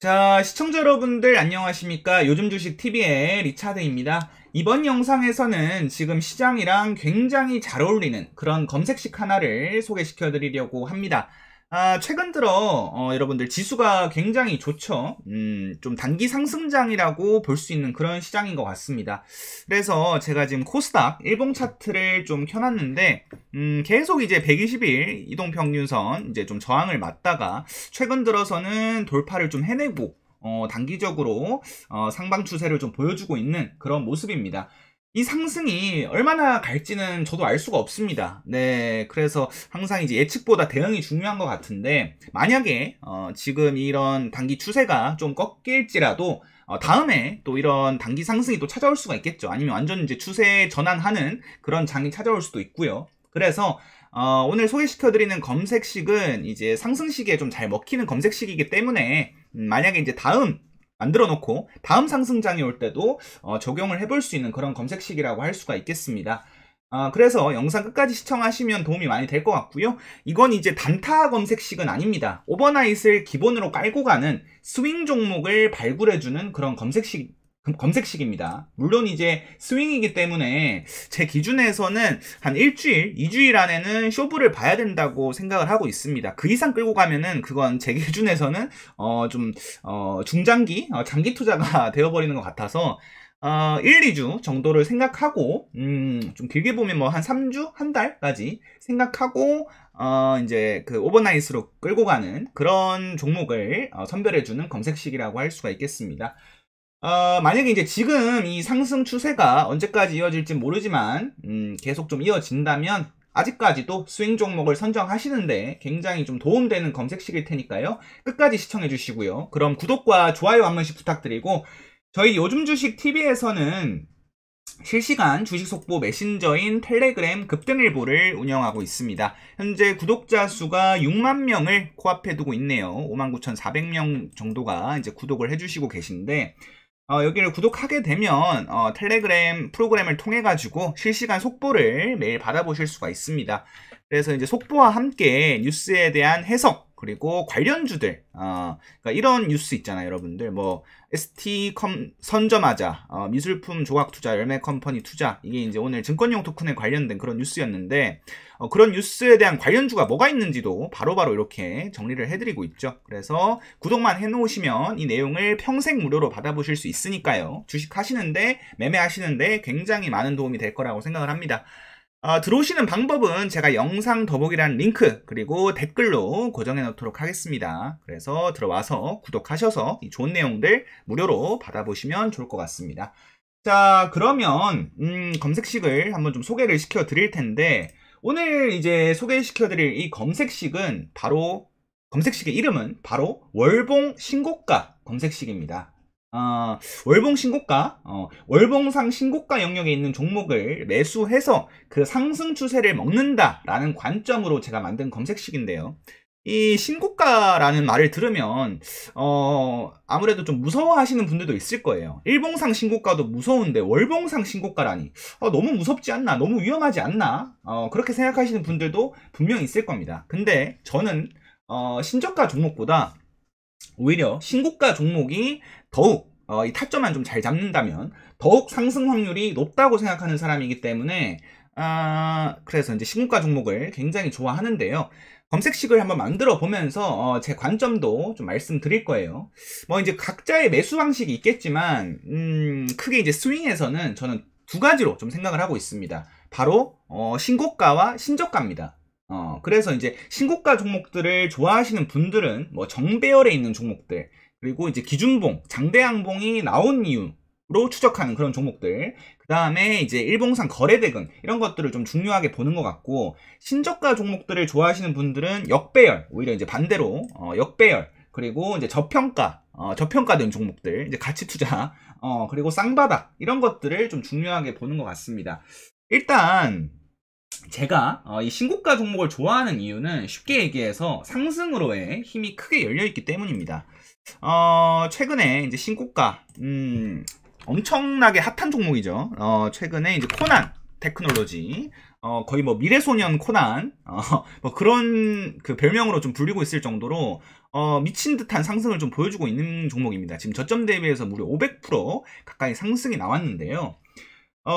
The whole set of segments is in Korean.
자, 시청자 여러분들 안녕하십니까? 요즘 주식 TV의 리차드입니다. 이번 영상에서는 지금 시장이랑 굉장히 잘 어울리는 그런 검색식 하나를 소개시켜 드리려고 합니다. 최근 들어 여러분들 지수가 굉장히 좋죠. 좀 단기 상승장이라고 볼 수 있는 그런 시장인 것 같습니다. 그래서 제가 지금 코스닥 일봉 차트를 좀 켜놨는데 계속 이제 120일 이동평균선 이제 좀 저항을 맞다가 최근 들어서는 돌파를 좀 해내고 단기적으로 상방 추세를 좀 보여주고 있는 그런 모습입니다. 이 상승이 얼마나 갈지는 저도 알 수가 없습니다. 네, 그래서 항상 이제 예측보다 대응이 중요한 것 같은데, 만약에 지금 이런 단기 추세가 좀 꺾일지라도 다음에 또 이런 단기 상승이 또 찾아올 수가 있겠죠. 아니면 완전 이제 추세 전환하는 그런 장이 찾아올 수도 있고요. 그래서 오늘 소개시켜드리는 검색식은 이제 상승시기에 좀 잘 먹히는 검색식이기 때문에 만약에 이제 다음 만들어 놓고 다음 상승장이 올 때도 적용을 해볼 수 있는 그런 검색식이라고 할 수가 있겠습니다. 그래서 영상 끝까지 시청하시면 도움이 많이 될 것 같고요. 이건 이제 단타 검색식은 아닙니다. 오버나잇을 기본으로 깔고 가는 스윙 종목을 발굴해주는 그런 검색식입니다. 물론 이제 스윙이기 때문에 제 기준에서는 한 일주일, 2주일 안에는 쇼부를 봐야 된다고 생각을 하고 있습니다. 그 이상 끌고 가면은 그건 제 기준에서는 중장기, 장기 투자가 되어버리는 것 같아서 1, 2주 정도를 생각하고 좀 길게 보면 뭐 한 3주, 한 달까지 생각하고 이제 그 오버나잇으로 끌고 가는 그런 종목을 선별해주는 검색식이라고 할 수가 있겠습니다. 만약에 이제 지금 이 상승 추세가 언제까지 이어질지 모르지만 계속 좀 이어진다면 아직까지도 스윙 종목을 선정하시는데 굉장히 좀 도움되는 검색식일 테니까요. 끝까지 시청해 주시고요. 그럼 구독과 좋아요 한 번씩 부탁드리고, 저희 요즘 주식 TV에서는 실시간 주식 속보 메신저인 텔레그램 급등일보를 운영하고 있습니다. 현재 구독자 수가 6만 명을 코앞에 두고 있네요. 59,400명 정도가 이제 구독을 해주시고 계신데, 여기를 구독하게 되면 텔레그램 프로그램을 통해 가지고 실시간 속보를 매일 받아보실 수가 있습니다. 그래서 이제 속보와 함께 뉴스에 대한 해석, 그리고 관련주들, 그러니까 이런 뉴스 있잖아요, 여러분들. 뭐 ST컴 선점하자, 미술품 조각 투자, 열매 컴퍼니 투자, 이게 이제 오늘 증권용 토큰에 관련된 그런 뉴스였는데, 그런 뉴스에 대한 관련주가 뭐가 있는지도 바로바로 이렇게 정리를 해드리고 있죠. 그래서 구독만 해놓으시면 이 내용을 평생 무료로 받아보실 수 있으니까요. 주식 하시는데, 매매하시는데 굉장히 많은 도움이 될 거라고 생각을 합니다. 들어오시는 방법은 제가 영상 더보기란 링크 그리고 댓글로 고정해 놓도록 하겠습니다. 그래서 들어와서 구독하셔서 이 좋은 내용들 무료로 받아보시면 좋을 것 같습니다. 자, 그러면 검색식을 한번 좀 소개를 시켜 드릴 텐데, 오늘 이제 소개시켜 드릴 이 검색식은 바로, 검색식의 이름은 바로 월봉 신고가 검색식입니다. 월봉 신고가, 월봉상 신고가 영역에 있는 종목을 매수해서 그 상승 추세를 먹는다라는 관점으로 제가 만든 검색식인데요. 이 신고가라는 말을 들으면 아무래도 좀 무서워하시는 분들도 있을 거예요. 일봉상 신고가도 무서운데 월봉상 신고가라니 너무 무섭지 않나, 너무 위험하지 않나, 그렇게 생각하시는 분들도 분명히 있을 겁니다. 근데 저는 신저가 종목보다 오히려 신고가 종목이 더욱 이 타점만 좀 잘 잡는다면 더욱 상승 확률이 높다고 생각하는 사람이기 때문에 그래서 이제 신고가 종목을 굉장히 좋아하는데요. 검색식을 한번 만들어 보면서 제 관점도 좀 말씀드릴 거예요. 뭐 이제 각자의 매수 방식이 있겠지만 크게 이제 스윙에서는 저는 두 가지로 좀 생각을 하고 있습니다. 바로 신고가와 신저가입니다. 그래서 이제 신고가 종목들을 좋아하시는 분들은 뭐 정배열에 있는 종목들, 그리고 이제 기준봉, 장대양봉이 나온 이유로 추적하는 그런 종목들, 그 다음에 이제 일봉상 거래대금, 이런 것들을 좀 중요하게 보는 것 같고, 신저가 종목들을 좋아하시는 분들은 역배열, 오히려 이제 반대로 역배열, 그리고 이제 저평가된 종목들, 이제 가치 투자, 그리고 쌍바닥, 이런 것들을 좀 중요하게 보는 것 같습니다. 일단 제가 이 신고가 종목을 좋아하는 이유는 쉽게 얘기해서 상승으로의 힘이 크게 열려있기 때문입니다. 최근에 이제 신고가 엄청나게 핫한 종목이죠. 최근에 이제 코난 테크놀로지, 거의 뭐 미래소년 코난, 뭐 그런 그 별명으로 좀 불리고 있을 정도로 미친 듯한 상승을 좀 보여주고 있는 종목입니다. 지금 저점 대비해서 무려 500% 가까이 상승이 나왔는데요.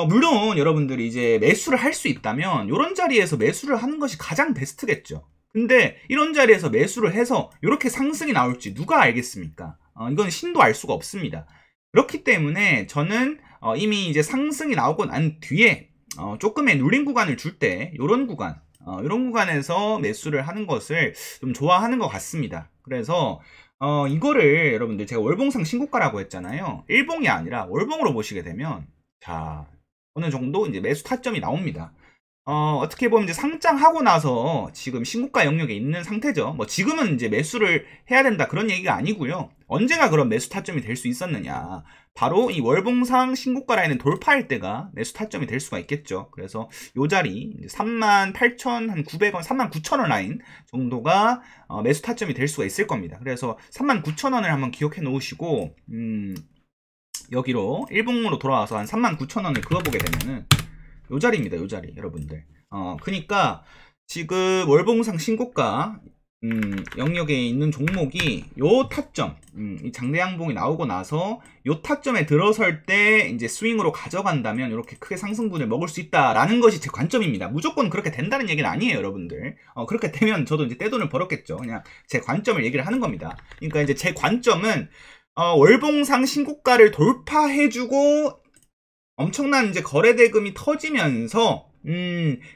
물론 여러분들이 이제 매수를 할 수 있다면 이런 자리에서 매수를 하는 것이 가장 베스트겠죠. 근데 이런 자리에서 매수를 해서 이렇게 상승이 나올지 누가 알겠습니까? 이건 신도 알 수가 없습니다. 그렇기 때문에 저는 이미 이제 상승이 나오고 난 뒤에 조금의 눌린 구간을 줄 때 이런 구간에서 매수를 하는 것을 좀 좋아하는 것 같습니다. 그래서 이거를 여러분들 제가 월봉상 신고가라고 했잖아요. 일봉이 아니라 월봉으로 보시게 되면 자 어느 정도 이제 매수 타점이 나옵니다. 어떻게 보면 이제 상장하고 나서 지금 신고가 영역에 있는 상태죠. 뭐 지금은 이제 매수를 해야 된다 그런 얘기가 아니고요. 언제가 그런 매수 타점이 될 수 있었느냐. 바로 이 월봉상 신고가 라인을 돌파할 때가 매수 타점이 될 수가 있겠죠. 그래서 요 자리 38,900원, 39,000원 라인 정도가 매수 타점이 될 수가 있을 겁니다. 그래서 39,000원을 한번 기억해 놓으시고 여기로 일봉으로 돌아와서 한 39,000원을 그어보게 되면은 요 자리입니다. 요 자리 여러분들. 그니까 지금 월봉상 신고가 영역에 있는 종목이 요 타점, 이 장대 양봉이 나오고 나서 요 타점에 들어설 때 이제 스윙으로 가져간다면 이렇게 크게 상승분을 먹을 수 있다라는 것이 제 관점입니다. 무조건 그렇게 된다는 얘기는 아니에요, 여러분들. 그렇게 되면 저도 이제 떼돈을 벌었겠죠. 그냥 제 관점을 얘기를 하는 겁니다. 그러니까 이제 제 관점은 월봉상 신고가를 돌파해주고 엄청난 이제 거래대금이 터지면서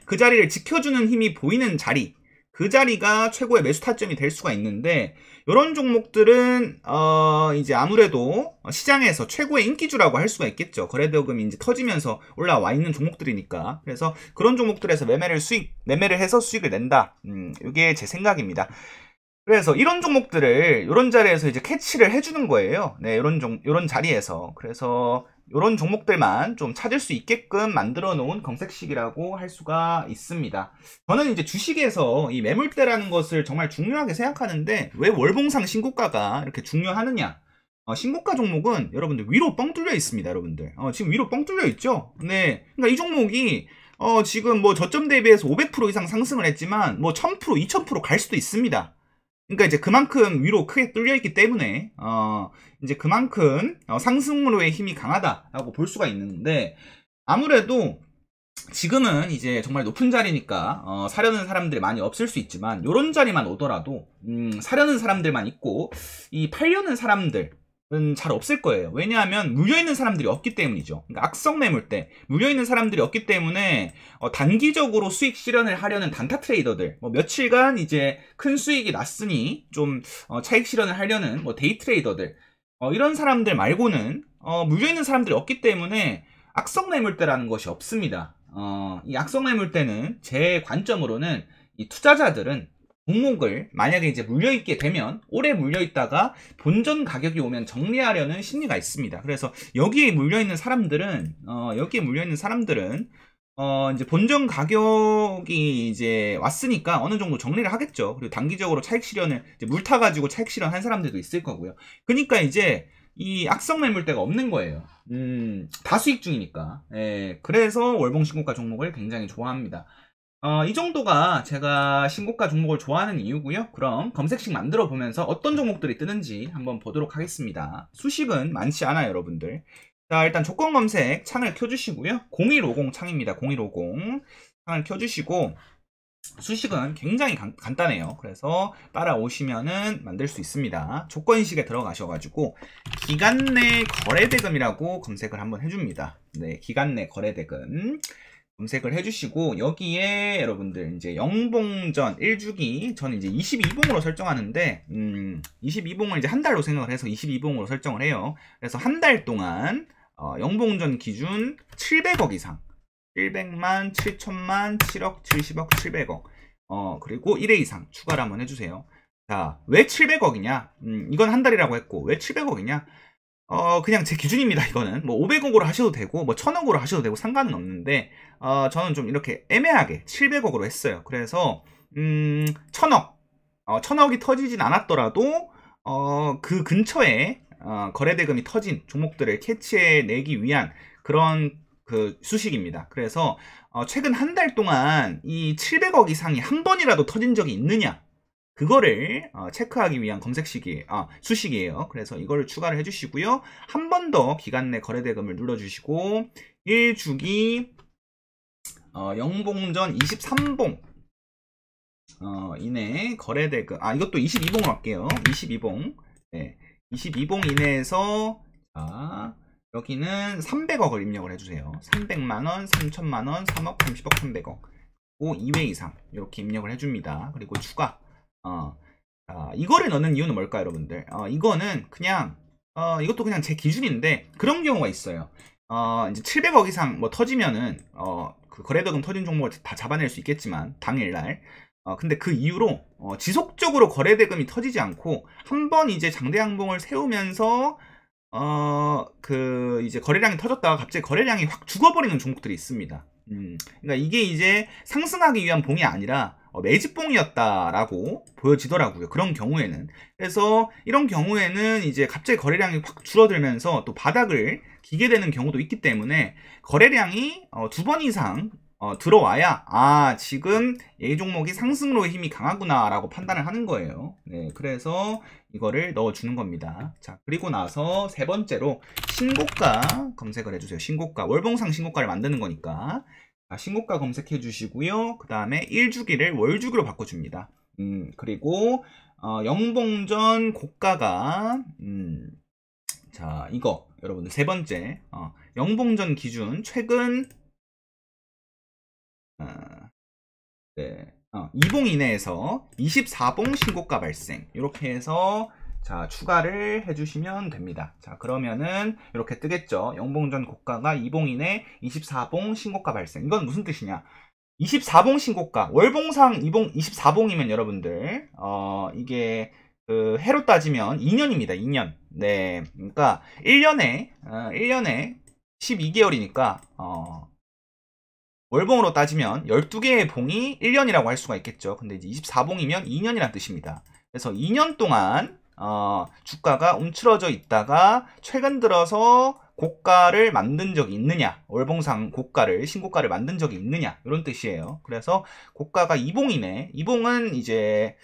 그 자리를 지켜주는 힘이 보이는 자리, 그 자리가 최고의 매수 타점이 될 수가 있는데 이런 종목들은 이제 아무래도 시장에서 최고의 인기주라고 할 수가 있겠죠. 거래대금이 이제 터지면서 올라와 있는 종목들이니까. 그래서 그런 종목들에서 매매를 해서 수익을 낸다. 이게 제 생각입니다. 그래서 이런 종목들을 이런 자리에서 이제 캐치를 해주는 거예요. 네, 이런 자리에서. 그래서 이런 종목들만 좀 찾을 수 있게끔 만들어 놓은 검색식이라고 할 수가 있습니다. 저는 이제 주식에서 이 매물대라는 것을 정말 중요하게 생각하는데 왜 월봉상 신고가가 이렇게 중요하느냐? 신고가 종목은 여러분들 위로 뻥 뚫려 있습니다, 여러분들. 지금 위로 뻥 뚫려 있죠? 네. 그러니까 이 종목이 지금 뭐 저점 대비해서 500% 이상 상승을 했지만 뭐 1000%, 2000% 갈 수도 있습니다. 그러니까 이제 그만큼 위로 크게 뚫려 있기 때문에 이제 그만큼 상승으로의 힘이 강하다라고 볼 수가 있는데 아무래도 지금은 이제 정말 높은 자리니까 사려는 사람들이 많이 없을 수 있지만 요런 자리만 오더라도 사려는 사람들만 있고 이 팔려는 사람들은 잘 없을 거예요. 왜냐하면 물려있는 사람들이 없기 때문이죠. 그러니까 악성 매물대 물려있는 사람들이 없기 때문에 단기적으로 수익 실현을 하려는 단타 트레이더들 뭐 며칠간 이제 큰 수익이 났으니 좀 차익 실현을 하려는 뭐 데이 트레이더들 이런 사람들 말고는 물려있는 사람들이 없기 때문에 악성 매물대라는 것이 없습니다. 이 악성 매물대는 제 관점으로는 이 투자자들은 종목을 만약에 이제 물려있게 되면 오래 물려있다가 본전 가격이 오면 정리하려는 심리가 있습니다. 그래서 여기에 물려있는 사람들은 이제 본전 가격이 이제 왔으니까 어느 정도 정리를 하겠죠. 그리고 단기적으로 차익 실현을 이제 물 타가지고 차익 실현한 사람들도 있을 거고요. 그러니까 이제 이 악성 매물대가 없는 거예요. 다 수익 중이니까. 예, 그래서 월봉 신고가 종목을 굉장히 좋아합니다. 이 정도가 제가 신고가 종목을 좋아하는 이유고요. 그럼 검색식 만들어 보면서 어떤 종목들이 뜨는지 한번 보도록 하겠습니다. 수식은 많지 않아요, 여러분들. 자, 일단 조건 검색 창을 켜주시고요. 0150 창입니다. 0150 창을 켜주시고 수식은 굉장히 간단해요. 그래서 따라오시면은 만들 수 있습니다. 조건식에 들어가셔가지고 기간 내 거래대금이라고 검색을 한번 해줍니다. 네, 기간 내 거래대금 검색을 해주시고 여기에 여러분들 이제 영봉전 1주기 저는 이제 22봉으로 설정하는데 22봉을 이제 한 달로 생각을 해서 22봉으로 설정을 해요. 그래서 한 달 동안 영봉전 기준 700억 이상 700만, 7천만, 7억, 70억, 700억 그리고 1회 이상 추가를 한번 해주세요. 자, 왜 700억이냐? 이건 한 달이라고 했고 왜 700억이냐? 그냥 제 기준입니다. 이거는 뭐 500억으로 하셔도 되고 뭐 1000억으로 하셔도 되고 상관은 없는데 저는 좀 이렇게 애매하게 700억으로 했어요. 그래서 1000억 1000억이 터지진 않았더라도 그 근처에 거래대금이 터진 종목들을 캐치해내기 위한 그런 그 수식입니다. 그래서 최근 한 달 동안 이 700억 이상이 한 번이라도 터진 적이 있느냐? 그거를 체크하기 위한 검색식이 수식이에요. 그래서 이거를 추가를 해주시고요. 한 번 더 기간 내 거래대금을 눌러주시고 1주기 영봉전 23봉 이내 거래대금 이것도 22봉으로 할게요. 22봉. 네, 22봉 이내에서 여기는 300억을 입력을 해주세요. 300만원, 3천만원, 3억, 30억, 300억 2회 이상 이렇게 입력을 해줍니다. 그리고 추가 이거를 넣는 이유는 뭘까요, 여러분들? 이거는 그냥 이것도 그냥 제 기준인데 그런 경우가 있어요. 이제 700억 이상 뭐 터지면은 그 거래대금 터진 종목을 다 잡아낼 수 있겠지만 당일날 근데 그 이후로 지속적으로 거래대금이 터지지 않고 한 번 이제 장대 양봉을 세우면서 그 이제 거래량이 터졌다가 갑자기 거래량이 확 죽어버리는 종목들이 있습니다. 그러니까 이게 이제 상승하기 위한 봉이 아니라 매집봉이었다라고 보여지더라고요. 그런 경우에는. 그래서 이런 경우에는 이제 갑자기 거래량이 확 줄어들면서 또 바닥을 기게 되는 경우도 있기 때문에 거래량이 2번 이상 들어와야 지금 이 종목이 상승로의 힘이 강하구나 라고 판단을 하는 거예요. 네, 그래서 이거를 넣어주는 겁니다. 자, 그리고 나서 세 번째로 신고가 검색을 해주세요. 신고가, 월봉상 신고가를 만드는 거니까 신고가 검색해 주시고요. 그 다음에 1주기를 월주기로 바꿔줍니다. 그리고 영봉전 고가가 자, 이거 여러분들 세 번째 영봉전 기준 최근 2봉 이내에서 24봉 신고가 발생 이렇게 해서 자 추가를 해주시면 됩니다. 자 그러면은 이렇게 뜨겠죠. 영봉전 고가가 2봉 이내 24봉 신고가 발생. 이건 무슨 뜻이냐? 24봉 신고가 월봉상 2봉 24봉이면 여러분들 이게 그 해로 따지면 2년입니다. 2년. 네, 그러니까 1년에 12개월이니까 월봉으로 따지면 12개의 봉이 1년이라고 할 수가 있겠죠. 근데 이제 24봉이면 2년이란 뜻입니다. 그래서 2년 동안 주가가 움츠러져 있다가 최근 들어서 고가를 만든 적이 있느냐, 월봉상 고가를 신고가를 만든 적이 있느냐 이런 뜻이에요. 그래서 고가가 2봉이네. 2봉은 이제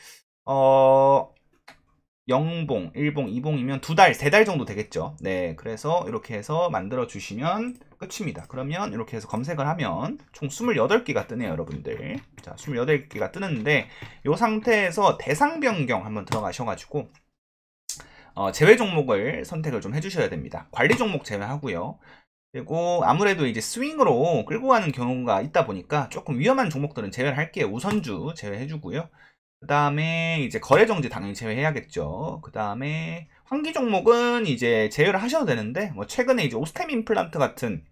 0봉, 1봉, 2봉이면 2달, 3달 정도 되겠죠. 네, 그래서 이렇게 해서 만들어 주시면 끝입니다. 그러면 이렇게 해서 검색을 하면 총 28개가 뜨네요, 여러분들. 자, 28개가 뜨는데 이 상태에서 대상 변경 한번 들어가셔가지고 제외 종목을 선택을 좀 해주셔야 됩니다. 관리 종목 제외하고요. 그리고 아무래도 이제 스윙으로 끌고 가는 경우가 있다 보니까 조금 위험한 종목들은 제외를 할게요. 우선주 제외해주고요. 그 다음에 이제 거래정지 당연히 제외해야겠죠. 그 다음에 환기 종목은 이제 제외를 하셔도 되는데 뭐 최근에 이제 오스템 임플란트 같은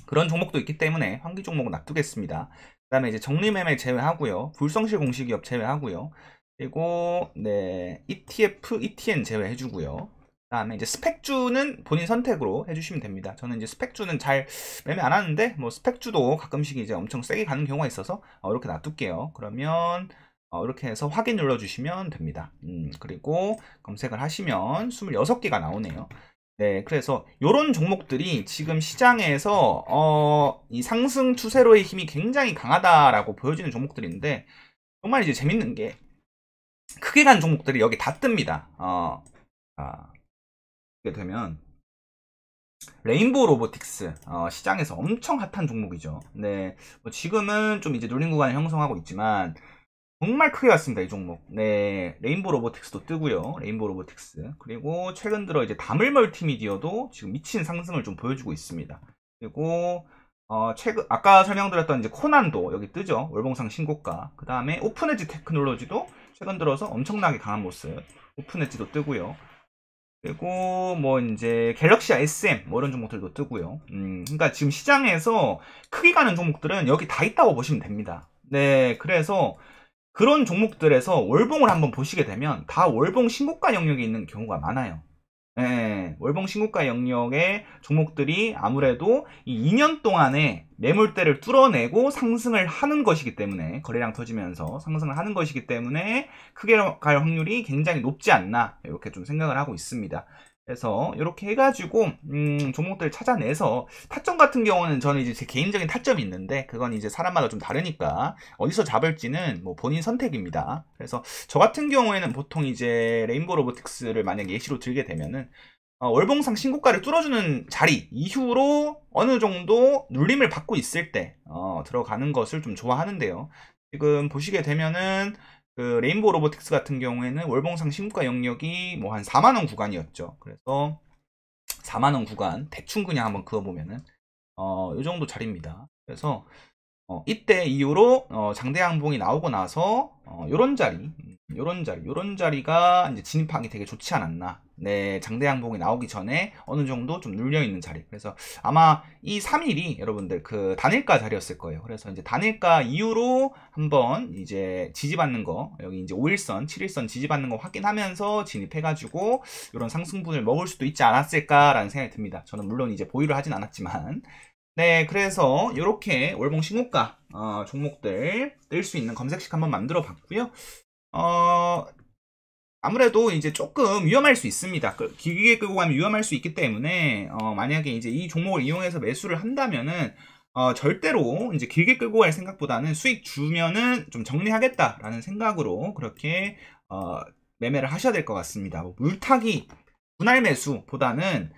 그런 종목도 있기 때문에 환기 종목은 놔두겠습니다. 그 다음에 이제 정리매매 제외하고요. 불성실 공시기업 제외하고요. 그리고 네 ETF, ETN 제외해주고요. 그 다음에 이제 스펙주는 본인 선택으로 해주시면 됩니다. 저는 이제 스펙주는 잘 매매 안 하는데 뭐 스펙주도 가끔씩 이제 엄청 세게 가는 경우가 있어서 이렇게 놔둘게요. 그러면 이렇게 해서 확인 눌러주시면 됩니다. 그리고 검색을 하시면 26개가 나오네요. 네, 그래서 이런 종목들이 지금 시장에서 이 상승 추세로의 힘이 굉장히 강하다라고 보여지는 종목들인데 정말 이제 재밌는 게 크게 간 종목들이 여기 다 뜹니다. 이렇게 되면 레인보우 로보틱스 시장에서 엄청 핫한 종목이죠. 네, 뭐 지금은 좀 이제 눌림 구간을 형성하고 있지만 정말 크게 갔습니다, 이 종목. 네, 레인보우 로보틱스도 뜨고요. 레인보우 로보틱스. 그리고 최근 들어 이제 다물 멀티미디어도 지금 미친 상승을 좀 보여주고 있습니다. 그리고 최근 아까 설명드렸던 이제 코난도 여기 뜨죠. 월봉상 신고가. 그 다음에 오픈엣지 테크놀로지도 최근 들어서 엄청나게 강한 모습. 오픈엣지도 뜨고요. 그리고 뭐 이제 갤럭시 SM 뭐 이런 종목들도 뜨고요. 그러니까 지금 시장에서 크게 가는 종목들은 여기 다 있다고 보시면 됩니다. 네, 그래서 그런 종목들에서 월봉을 한번 보시게 되면 다 월봉 신고가 영역에 있는 경우가 많아요. 네, 월봉 신고가 영역의 종목들이 아무래도 이 2년 동안에 매물대를 뚫어내고 상승을 하는 것이기 때문에 거래량 터지면서 상승을 하는 것이기 때문에 크게 갈 확률이 굉장히 높지 않나 이렇게 좀 생각을 하고 있습니다. 그래서 이렇게 해가지고 종목들 찾아내서 타점 같은 경우는 저는 이제 제 개인적인 타점이 있는데 그건 이제 사람마다 좀 다르니까 어디서 잡을지는 뭐 본인 선택입니다. 그래서 저 같은 경우에는 보통 이제 레인보우 로보틱스를 만약에 예시로 들게 되면은 월봉상 신고가를 뚫어주는 자리 이후로 어느 정도 눌림을 받고 있을 때 들어가는 것을 좀 좋아하는데요. 지금 보시게 되면은 그 레인보우 로보틱스 같은 경우에는 월봉상 신고가 영역이 뭐 한 4만원 구간이었죠. 그래서 4만원 구간 대충 그냥 한번 그어보면은 이 정도 자리입니다. 그래서 이때 이후로 장대 양봉이 나오고 나서 요런 자리가 이제 진입하기 되게 좋지 않았나. 네, 장대 양봉이 나오기 전에 어느 정도 좀 눌려 있는 자리. 그래서 아마 이 3일이 여러분들 그 단일가 자리였을 거예요. 그래서 이제 단일가 이후로 한번 이제 지지받는 거, 여기 이제 5일선, 7일선 지지받는 거 확인하면서 진입해가지고 이런 상승분을 먹을 수도 있지 않았을까라는 생각이 듭니다. 저는 물론 이제 보유를 하진 않았지만. 네, 그래서 이렇게 월봉 신고가 종목들 뜰 수 있는 검색식 한번 만들어 봤고요. 아무래도 이제 조금 위험할 수 있습니다. 길게 끌고 가면 위험할 수 있기 때문에 만약에 이제 이 종목을 이용해서 매수를 한다면은 절대로 이제 길게 끌고 갈 생각보다는 수익 주면은 좀 정리하겠다라는 생각으로 그렇게 매매를 하셔야 될 것 같습니다. 물타기 분할 매수보다는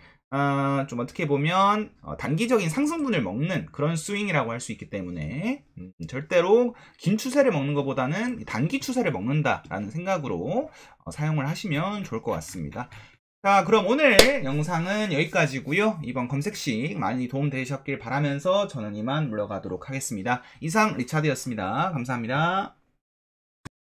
좀 어떻게 보면 단기적인 상승분을 먹는 그런 스윙이라고 할 수 있기 때문에 절대로 긴 추세를 먹는 것보다는 단기 추세를 먹는다라는 생각으로 사용을 하시면 좋을 것 같습니다. 자, 그럼 오늘 영상은 여기까지고요. 이번 검색식 많이 도움되셨길 바라면서 저는 이만 물러가도록 하겠습니다. 이상 리차드였습니다. 감사합니다.